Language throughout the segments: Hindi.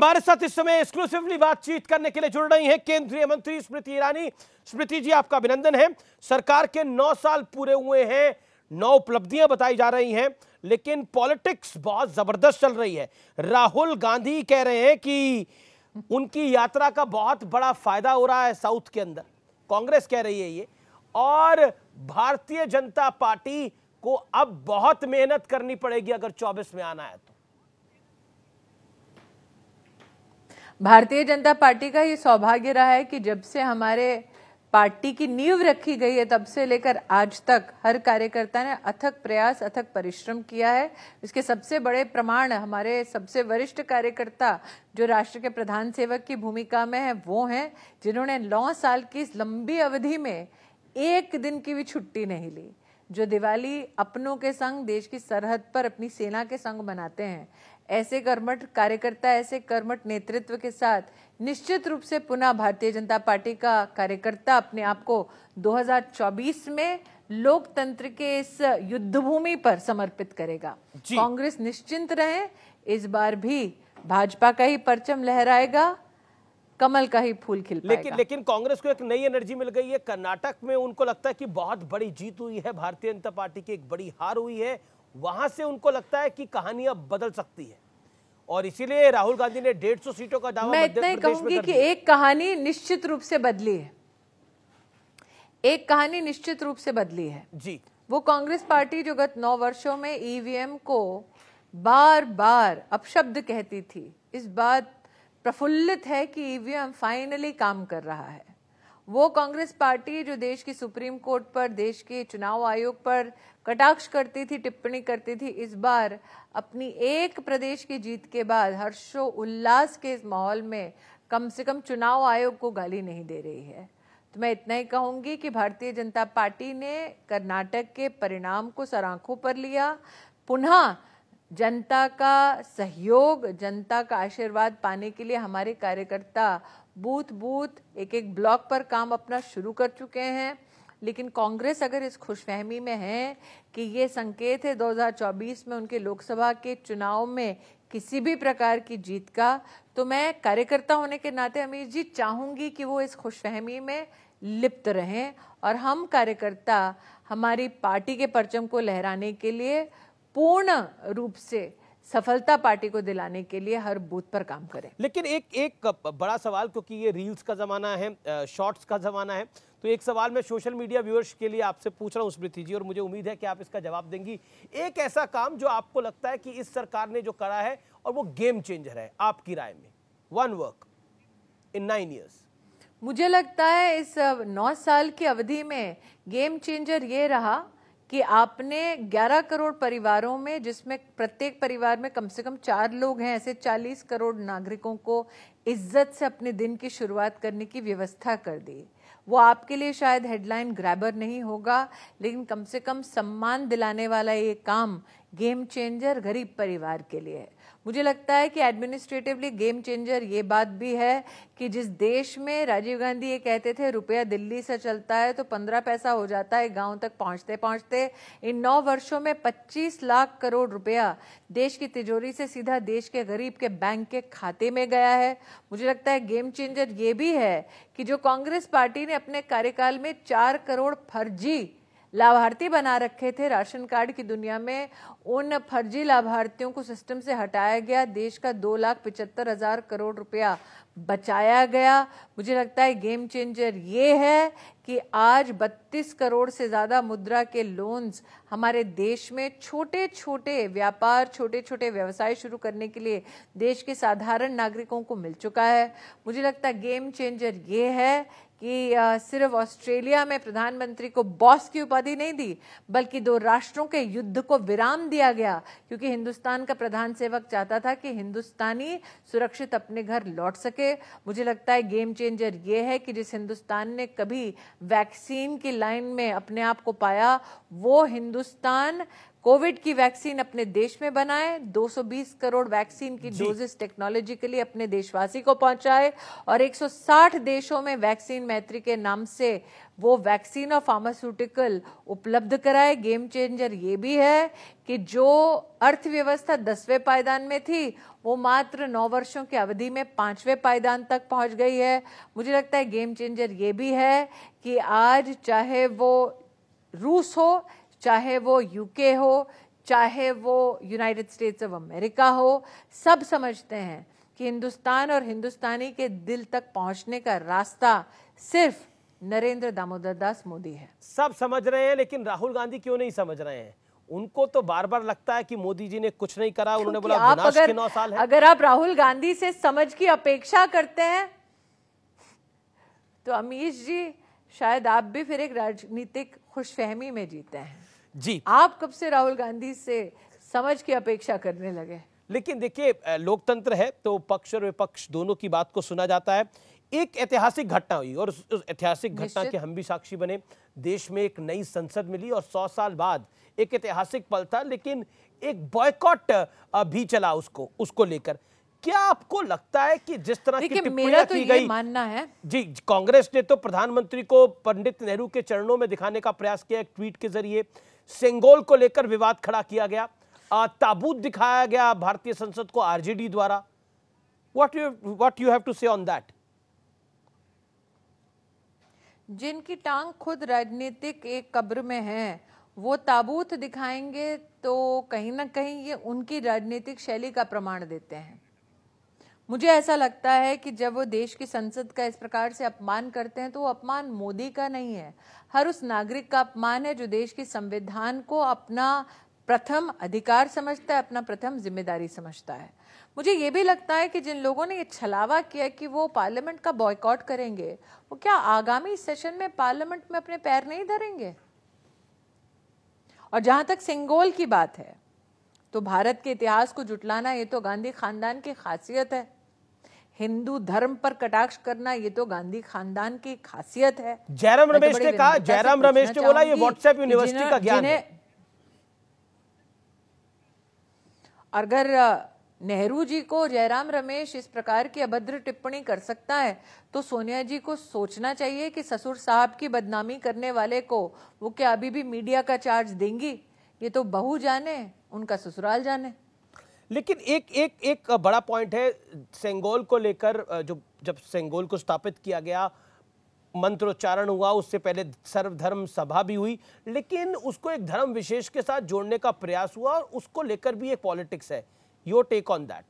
हमारे साथ इस समय एक्सक्लूसिवली बातचीत करने के लिए जुड़ रही हैं केंद्रीय मंत्री स्मृति ईरानी। स्मृति जी, आपका अभिनंदन है। सरकार के 9 साल पूरे हुए हैं, 9 उपलब्धियां बताई जा रही हैं, लेकिन पॉलिटिक्स बहुत जबरदस्त चल रही है। राहुल गांधी कह रहे हैं कि उनकी यात्रा का बहुत बड़ा फायदा हो रहा है साउथ के अंदर, कांग्रेस कह रही है ये, और भारतीय जनता पार्टी को अब बहुत मेहनत करनी पड़ेगी अगर 24 में आना है तो। भारतीय जनता पार्टी का ये सौभाग्य रहा है कि जब से हमारे पार्टी की नींव रखी गई है तब से लेकर आज तक हर कार्यकर्ता ने अथक प्रयास, अथक परिश्रम किया है। इसके सबसे बड़े प्रमाण हमारे सबसे वरिष्ठ कार्यकर्ता जो राष्ट्र के प्रधान सेवक की भूमिका में है वो हैं, जिन्होंने 9 साल की इस लंबी अवधि में एक दिन की भी छुट्टी नहीं ली। जो दिवाली अपनों के संग देश की सरहद पर अपनी सेना के संग मनाते हैं, ऐसे कर्मठ कार्यकर्ता, ऐसे कर्मठ नेतृत्व के साथ निश्चित रूप से पुनः भारतीय जनता पार्टी का कार्यकर्ता अपने आप को 2024 में लोकतंत्र के इस युद्धभूमि पर समर्पित करेगा। कांग्रेस निश्चिंत रहे, इस बार भी भाजपा का ही परचम लहराएगा, कमल का ही फूल खिल पाएगा। लेकिन कांग्रेस को एक नई एनर्जी मिल गई है। कर्नाटक में उनको लगता है कि बहुत बड़ी जीत हुई है, भारतीय जनता पार्टी की एक बड़ी हार हुई है, वहां से उनको लगता है कि कहानी अब बदल सकती है, और इसीलिए राहुल गांधी ने 150 सीटों का दावा मैं इतना ही कहूंगी कि एक कहानी निश्चित रूप से बदली है, एक कहानी निश्चित रूप से बदली है जी। वो कांग्रेस पार्टी जो गत 9 वर्षों में ईवीएम को बार बार अपशब्द कहती थी, इस बात प्रफुल्लित है कि ईवीएम फाइनली काम कर रहा है। वो कांग्रेस पार्टी जो देश की सुप्रीम कोर्ट पर, देश के चुनाव आयोग पर कटाक्ष करती थी, टिप्पणी करती थी, इस बार अपनी एक प्रदेश की जीत के बाद हर्षो उल्लास के इस माहौल में कम से कम चुनाव आयोग को गाली नहीं दे रही है। तो मैं इतना ही कहूंगी कि भारतीय जनता पार्टी ने कर्नाटक के परिणाम को सर आंखों पर लिया, पुनः जनता का सहयोग, जनता का आशीर्वाद पाने के लिए हमारे कार्यकर्ता बूथ बूथ, एक एक ब्लॉक पर काम अपना शुरू कर चुके हैं। लेकिन कांग्रेस अगर इस खुशफहमी में है कि ये संकेत है 2024 में उनके लोकसभा के चुनाव में किसी भी प्रकार की जीत का, तो मैं कार्यकर्ता होने के नाते अमीर जी चाहूंगी कि वो इस खुशफहमी में लिप्त रहें और हम कार्यकर्ता हमारी पार्टी के परचम को लहराने के लिए पूर्ण रूप से सफलता पार्टी को दिलाने के लिए हर बूथ पर काम करें। लेकिन एक बड़ा सवाल, क्योंकि ये रील्स का जमाना है, शॉर्ट्स का जमाना है, तो एक सवाल मैं सोशल मीडिया व्यूअर्स के लिए आपसे पूछ रहा हूं स्मृति जी, और मुझे उम्मीद है कि आप इसका जवाब देंगी। एक ऐसा काम जो आपको लगता है कि इस सरकार ने जो करा है और वो गेम चेंजर है आपकी राय में, वन वर्क इन 9 ईयर्स। मुझे लगता है इस 9 साल की अवधि में गेम चेंजर ये रहा कि आपने 11 करोड़ परिवारों में, जिसमें प्रत्येक परिवार में कम से कम 4 लोग हैं, ऐसे 40 करोड़ नागरिकों को इज्जत से अपने दिन की शुरुआत करने की व्यवस्था कर दी। वो आपके लिए शायद हेडलाइन ग्रैबर नहीं होगा, लेकिन कम से कम सम्मान दिलाने वाला ये काम गेम चेंजर गरीब परिवार के लिए है। मुझे लगता है कि एडमिनिस्ट्रेटिवली गेम चेंजर ये बात भी है कि जिस देश में राजीव गांधी ये कहते थे रुपया दिल्ली से चलता है तो 15 पैसा हो जाता है गांव तक पहुंचते पहुंचते, इन 9 वर्षों में 25 लाख करोड़ रुपया देश की तिजोरी से सीधा देश के गरीब के बैंक के खाते में गया है। मुझे लगता है गेम चेंजर ये भी है कि जो कांग्रेस पार्टी ने अपने कार्यकाल में 4 करोड़ फर्जी लाभार्थी बना रखे थे राशन कार्ड की दुनिया में, उन फर्जी लाभार्थियों को सिस्टम से हटाया गया, देश का 2,75,000 करोड़ रुपया बचाया गया। मुझे लगता है गेम चेंजर ये है कि आज 32 करोड़ से ज़्यादा मुद्रा के लोन्स हमारे देश में छोटे छोटे व्यापार, छोटे छोटे व्यवसाय शुरू करने के लिए देश के साधारण नागरिकों को मिल चुका है। मुझे लगता है गेम चेंजर ये है कि सिर्फ ऑस्ट्रेलिया में प्रधानमंत्री को बॉस की उपाधि नहीं दी, बल्कि 2 राष्ट्रों के युद्ध को विराम दिया गया, क्योंकि हिंदुस्तान का प्रधान सेवक चाहता था कि हिंदुस्तानी सुरक्षित अपने घर लौट सके। मुझे लगता है गेम चेंजर ये है कि जिस हिंदुस्तान ने कभी वैक्सीन की लाइन में अपने आप को पाया, वो हिंदुस्तान कोविड की वैक्सीन अपने देश में बनाए, 220 करोड़ वैक्सीन की डोजेस टेक्नोलॉजिकली अपने देशवासी को पहुंचाए और 160 देशों में वैक्सीन मैत्री के नाम से वो वैक्सीन और फार्मास्यूटिकल उपलब्ध कराए। गेम चेंजर ये भी है कि जो अर्थव्यवस्था 10वें पायदान में थी वो मात्र 9 वर्षों की अवधि में 5वें पायदान तक पहुंच गई है। मुझे लगता है गेम चेंजर ये भी है कि आज चाहे वो रूस हो, चाहे वो यूके हो, चाहे वो यूनाइटेड स्टेट्स ऑफ अमेरिका हो, सब समझते हैं कि हिंदुस्तान और हिंदुस्तानी के दिल तक पहुंचने का रास्ता सिर्फ नरेंद्र दामोदर दास मोदी है। सब समझ रहे हैं, लेकिन राहुल गांधी क्यों नहीं समझ रहे हैं? उनको तो बार बार लगता है कि मोदी जी ने कुछ नहीं करा। उन्होंने बोला विनाश के 9 साल है। अगर आप राहुल गांधी से समझ की अपेक्षा करते हैं तो अमीश जी शायद आप भी फिर एक राजनीतिक खुशफहमी में जीते हैं जी। आप कब से राहुल गांधी से समझ की अपेक्षा करने लगे? लेकिन देखिए, लोकतंत्र है तो पक्ष और विपक्ष दोनों की बात को सुना जाता है। एक ऐतिहासिक घटना हुई और उस ऐतिहासिक घटना के हम भी साक्षी बने। देश में एक नई संसद मिली और 100 साल बाद एक ऐतिहासिक पल था, लेकिन एक बॉयकॉट भी चला उसको लेकर। क्या आपको लगता है कि जिस तरह की टिप्पणियां की गई, मानना है जी, कांग्रेस ने तो प्रधानमंत्री को पंडित नेहरू के चरणों में दिखाने का प्रयास किया एक ट्वीट के जरिए। सेंगोल को लेकर विवाद खड़ा किया गया, ताबूत दिखाया गया भारतीय संसद को आरजेडी द्वारा। व्हाट यू हैव टू से ऑन दैट? जिनकी टांग खुद राजनीतिक एक कब्र में है वो ताबूत दिखाएंगे तो कहीं ना कहीं ये उनकी राजनीतिक शैली का प्रमाण देते हैं। मुझे ऐसा लगता है कि जब वो देश की संसद का इस प्रकार से अपमान करते हैं तो वो अपमान मोदी का नहीं है, हर उस नागरिक का अपमान है जो देश की संविधान को अपना प्रथम अधिकार समझता है, अपना प्रथम जिम्मेदारी समझता है। मुझे ये भी लगता है कि जिन लोगों ने ये छलावा किया कि वो पार्लियामेंट का बॉयकॉट करेंगे, वो क्या आगामी सेशन में पार्लियामेंट में अपने पैर नहीं धरेंगे? और जहां तक सेंगोल की बात है तो भारत के इतिहास को जुटलाना ये तो गांधी खानदान की खासियत है। हिंदू धर्म पर कटाक्ष करना ये तो गांधी खानदान की खासियत है। जयराम रमेश ने कहा, जयराम रमेश ने बोला ये व्हाट्सएप यूनिवर्सिटी का ज्ञान है। अगर नेहरू जी को जयराम रमेश इस प्रकार की अभद्र टिप्पणी कर सकता है तो सोनिया जी को सोचना चाहिए कि ससुर साहब की बदनामी करने वाले को वो क्या अभी भी मीडिया का चार्ज देंगी? ये तो बहू जाने, उनका ससुराल जाने। लेकिन एक बड़ा पॉइंट है सेंगोल को लेकर। जब सेंगोल को स्थापित किया गया, मंत्रोच्चारण हुआ, उससे पहले सर्वधर्म सभा भी हुई, लेकिन उसको एक धर्म विशेष के साथ जोड़ने का प्रयास हुआ और उसको लेकर भी एक पॉलिटिक्स है। Your take on that?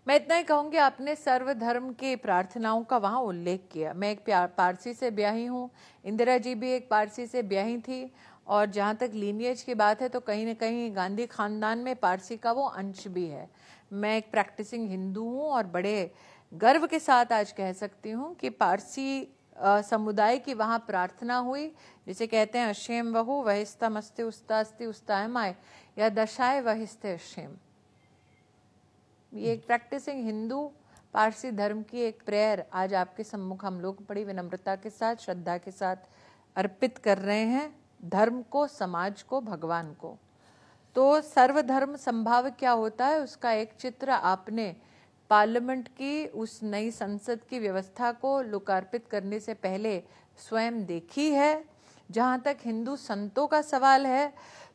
मैं इतना ही कहूंगी, आपने सर्वधर्म की प्रार्थनाओं का वहां उल्लेख किया। मैं एक पारसी से ब्याही हूँ, इंदिरा जी भी एक पारसी से ब्याही थी, और जहाँ तक लीनिएज की बात है तो कहीं ना कहीं गांधी खानदान में पारसी का वो अंश भी है। मैं एक प्रैक्टिसिंग हिंदू हूँ और बड़े गर्व के साथ आज कह सकती हूँ कि पारसी समुदाय की वहाँ प्रार्थना हुई, जिसे कहते हैं अशेम वहु वहिस्तमस्ते उस्तास्ति उस्तायमाय या दशाए वहिस्ते अशेम। ये एक प्रैक्टिसिंग हिंदू पारसी धर्म की एक प्रेयर आज आपके सम्मुख हम लोग बड़ी विनम्रता के साथ, श्रद्धा के साथ अर्पित कर रहे हैं, धर्म को, समाज को, भगवान को। तो सर्वधर्म संभाव क्या होता है उसका एक चित्र आपने पार्लियामेंट की उस नई संसद की व्यवस्था को लोकार्पित करने से पहले स्वयं देखी है। जहां तक हिंदू संतों का सवाल है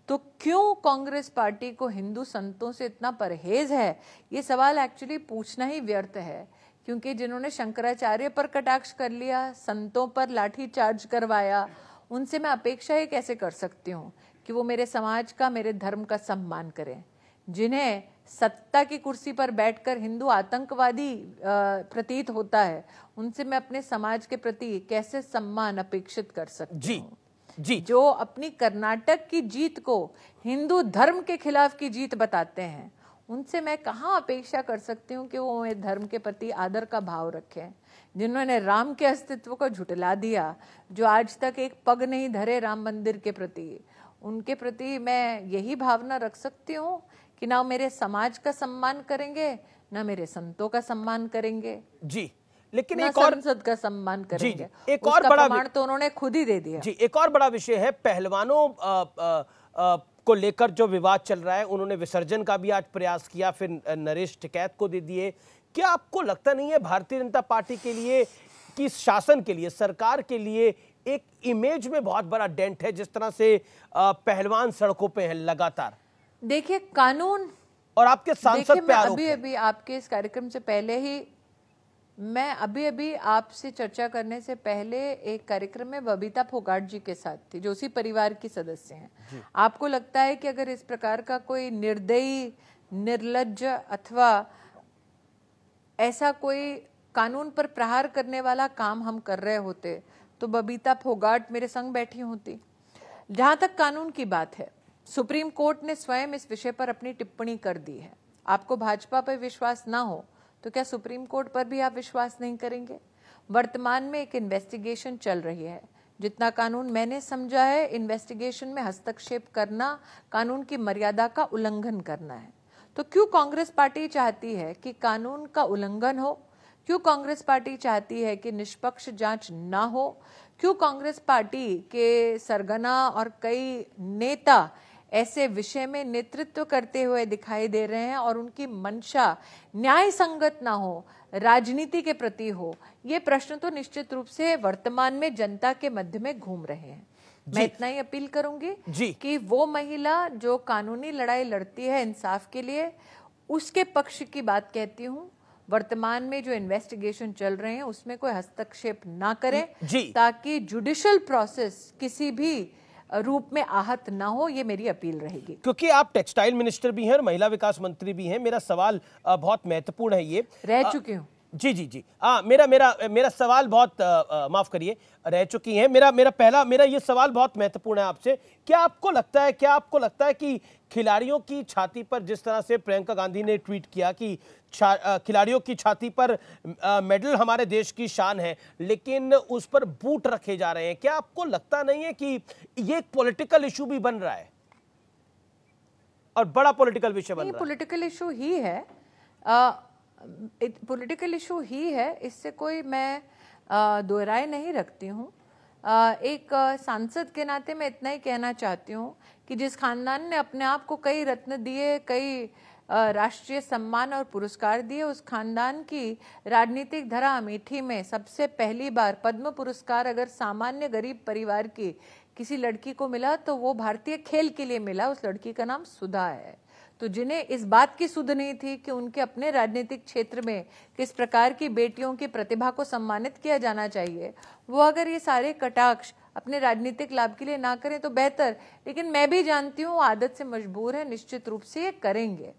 तो क्यों कांग्रेस पार्टी को हिंदू संतों से इतना परहेज है, ये सवाल एक्चुअली पूछना ही व्यर्थ है। क्योंकि जिन्होंने शंकराचार्य पर कटाक्ष कर लिया, संतों पर लाठी चार्ज करवाया, उनसे मैं अपेक्षा ही कैसे कर सकती हूँ कि वो मेरे समाज का, मेरे धर्म का सम्मान करें। जिन्हें सत्ता की कुर्सी पर बैठकर हिंदू आतंकवादी प्रतीत होता है, उनसे मैं अपने समाज के प्रति कैसे सम्मान अपेक्षित कर सकती हूँ? जी, जो अपनी कर्नाटक की जीत को हिंदू धर्म के खिलाफ की जीत बताते हैं, उनसे मैं कहाँ अपेक्षा कर सकती हूँ कि वो मेरे धर्म के प्रति आदर का भाव रखें। जिन्होंने राम के अस्तित्व को झुठला दिया, जो आज तक एक पग नहीं धरे राम मंदिर के प्रति, उनके प्रति मैं यही भावना रख सकती हूँ कि ना मेरे समाज का सम्मान करेंगे, ना मेरे संतों का सम्मान करेंगे। जी, लेकिन ना एक और संसद का सम्मान करेंगे। एक और बड़ा प्रमाण तो उन्होंने खुद ही दे दिया। जी, एक और बड़ा विषय है पहलवानों को लेकर जो विवाद चल रहा है। उन्होंने विसर्जन का भी आज प्रयास किया, फिर नरेश टिकैत को दे दिए। क्या आपको लगता नहीं है भारतीय जनता पार्टी के लिए कि शासन के लिए, सरकार के लिए एक इमेज में बहुत बड़ा डेंट है, जिस तरह से पहलवान सड़कों पे हैं लगातार? देखिए कानून और आपके सांसद पे आरोप अभी अभी आपके इस कार्यक्रम से पहले ही मैं अभी आपसे चर्चा करने से पहले एक कार्यक्रम में बबीता फोगाट जी के साथ थी, जो उसी परिवार की सदस्य हैं। आपको लगता है कि अगर इस प्रकार का कोई निर्दयी, निर्लज्ज अथवा ऐसा कोई कानून पर प्रहार करने वाला काम हम कर रहे होते तो बबीता फोगाट मेरे संग बैठी होती? जहां तक कानून की बात है, सुप्रीम कोर्ट ने स्वयं इस विषय पर अपनी टिप्पणी कर दी है। आपको भाजपा पर विश्वास ना हो तो क्या सुप्रीम कोर्ट पर भी आप विश्वास नहीं करेंगे? वर्तमान में एक इन्वेस्टिगेशन चल रही है। जितना कानून मैंने समझा है, इन्वेस्टिगेशन में हस्तक्षेप करना कानून की मर्यादा का उल्लंघन करना है। तो क्यों कांग्रेस पार्टी चाहती है कि कानून का उल्लंघन हो? क्यों कांग्रेस पार्टी चाहती है कि निष्पक्ष जांच ना हो? क्यों कांग्रेस पार्टी के सरगना और कई नेता ऐसे विषय में नेतृत्व करते हुए दिखाई दे रहे हैं और उनकी मंशा न्याय संगत ना हो, राजनीति के प्रति हो? ये प्रश्न तो निश्चित रूप से वर्तमान में जनता के मध्य में घूम रहे हैं। मैं इतना ही अपील करूंगी कि वो महिला जो कानूनी लड़ाई लड़ती है इंसाफ के लिए, उसके पक्ष की बात कहती हूँ। वर्तमान में जो इन्वेस्टिगेशन चल रहे हैं उसमें कोई हस्तक्षेप ना करें, ताकि जुडिशियल प्रोसेस किसी भी रूप में आहत ना हो। ये मेरी अपील रहेगी। क्योंकि आप टेक्सटाइल मिनिस्टर भी हैं और महिला विकास मंत्री भी हैं, मेरा सवाल बहुत महत्वपूर्ण है। ये रह चुकी हूँ। जी मेरा सवाल बहुत माफ करिए, रह चुकी हैं। मेरा ये सवाल बहुत महत्वपूर्ण है आपसे। क्या आपको लगता है कि खिलाड़ियों की छाती पर, जिस तरह से प्रियंका गांधी ने ट्वीट किया कि खिलाड़ियों की छाती पर मेडल हमारे देश की शान है, लेकिन उस पर बूट रखे जा रहे हैं, क्या आपको लगता नहीं है कि ये एक पॉलिटिकल इशू भी बन रहा है और बड़ा पॉलिटिकल विषय बन रहा है? पॉलिटिकल इशू ही है, पॉलिटिकल इशू ही है, इससे कोई मैं दो राय नहीं रखती हूँ। एक सांसद के नाते मैं इतना ही कहना चाहती हूँ कि जिस खानदान ने अपने आप को कई रत्न दिए, कई राष्ट्रीय सम्मान और पुरस्कार दिए, उस खानदान की राजनीतिक धरा अमेठी में सबसे पहली बार पद्म पुरस्कार अगर सामान्य गरीब परिवार की किसी लड़की को मिला तो वो भारतीय खेल के लिए मिला। उस लड़की का नाम सुधा है। तो जिन्हें इस बात की सुध नहीं थी कि उनके अपने राजनीतिक क्षेत्र में किस प्रकार की बेटियों की प्रतिभा को सम्मानित किया जाना चाहिए, वो अगर ये सारे कटाक्ष अपने राजनीतिक लाभ के लिए ना करें तो बेहतर। लेकिन मैं भी जानती हूँ आदत से मजबूर है, निश्चित रूप से ये करेंगे।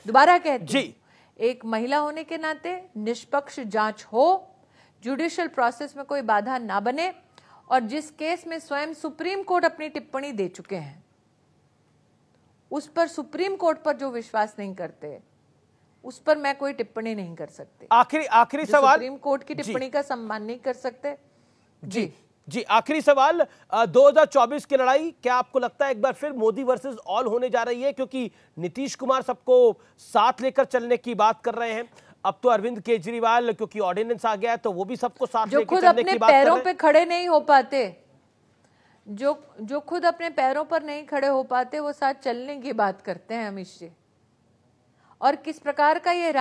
दोबारा कहती हूँ, एक महिला होने के नाते निष्पक्ष जांच हो, जुडिशियल प्रोसेस में कोई बाधा ना बने, और जिस केस में स्वयं सुप्रीम कोर्ट अपनी टिप्पणी दे चुके हैं उस पर, सुप्रीम कोर्ट पर जो विश्वास नहीं करते उस पर मैं कोई टिप्पणी नहीं कर सकती। आखिरी सवाल, सुप्रीम कोर्ट की टिप्पणी का सम्मान नहीं कर सकते। जी आखिरी सवाल, 2024 की लड़ाई क्या आपको लगता है एक बार फिर मोदी वर्सेस ऑल होने जा रही है? क्योंकि नीतीश कुमार सबको साथ लेकर चलने की बात कर रहे हैं, अब तो अरविंद केजरीवाल क्योंकि ऑर्डिनेंस आ गया है तो वो भी सबको साथ लेकर चलने की बात कर रहे हैं। जो खुद अपने पैरों पे खड़े नहीं हो पाते, जो खुद अपने पैरों पर नहीं खड़े हो पाते, वो साथ चलने की बात करते हैं अमित जी। और किस प्रकार का ये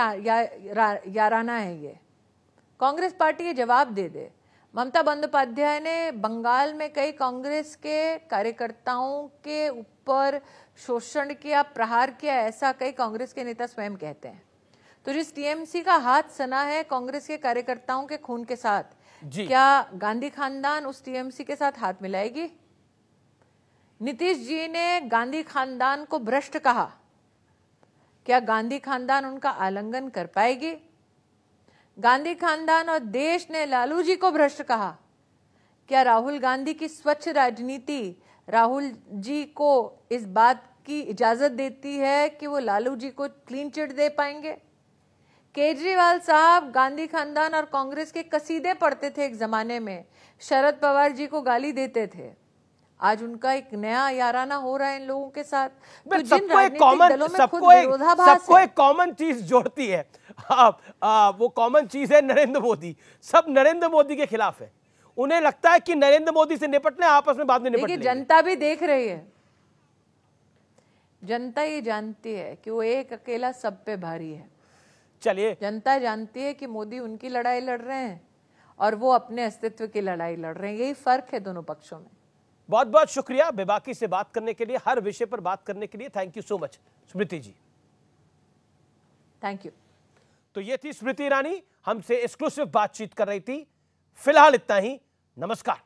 याराना है ये? कांग्रेस पार्टी ये जवाब दे दे। ममता बंदोपाध्याय ने बंगाल में कई कांग्रेस के कार्यकर्ताओं के ऊपर शोषण किया, प्रहार किया, ऐसा कई कांग्रेस के नेता स्वयं कहते हैं। तो जिस टीएमसी का हाथ सना है कांग्रेस के कार्यकर्ताओं के खून के साथ, क्या गांधी खानदान उस टीएमसी के साथ हाथ मिलाएगी? नीतीश जी ने गांधी खानदान को भ्रष्ट कहा, क्या गांधी खानदान उनका आलिंगन कर पाएगी? गांधी खानदान और देश ने लालू जी को भ्रष्ट कहा, क्या राहुल गांधी की स्वच्छ राजनीति राहुल जी को इस बात की इजाजत देती है कि वो लालू जी को क्लीन चिट दे पाएंगे? केजरीवाल साहब गांधी खानदान और कांग्रेस के कसीदे पढ़ते थे एक जमाने में, शरद पवार जी को गाली देते थे। आज उनका एक नया याराना हो रहा है इन लोगों के साथ। तो जिन सबको एक राजनीतिक दलों में खुद विरोधाभास सबको है, एक कॉमन चीज जोड़ती है। वो कॉमन चीज है नरेंद्र मोदी। सब नरेंद्र मोदी के खिलाफ है। उन्हें लगता है कि नरेंद्र मोदी से निपटने, आपस में बाद में निपट लेंगे। जनता भी देख रही है, जनता ये जानती है कि वो एक अकेला सब पे भारी है। चलिए, जनता जानती है कि मोदी उनकी लड़ाई लड़ रहे हैं और वो अपने अस्तित्व की लड़ाई लड़ रहे हैं। यही फर्क है दोनों पक्षों में। बहुत बहुत शुक्रिया बेबाकी से बात करने के लिए, हर विषय पर बात करने के लिए। Thank you so much Smriti ji. Thank you. तो ये थी स्मृति ईरानी, हमसे एक्सक्लूसिव बातचीत कर रही थी। फिलहाल इतना ही, नमस्कार।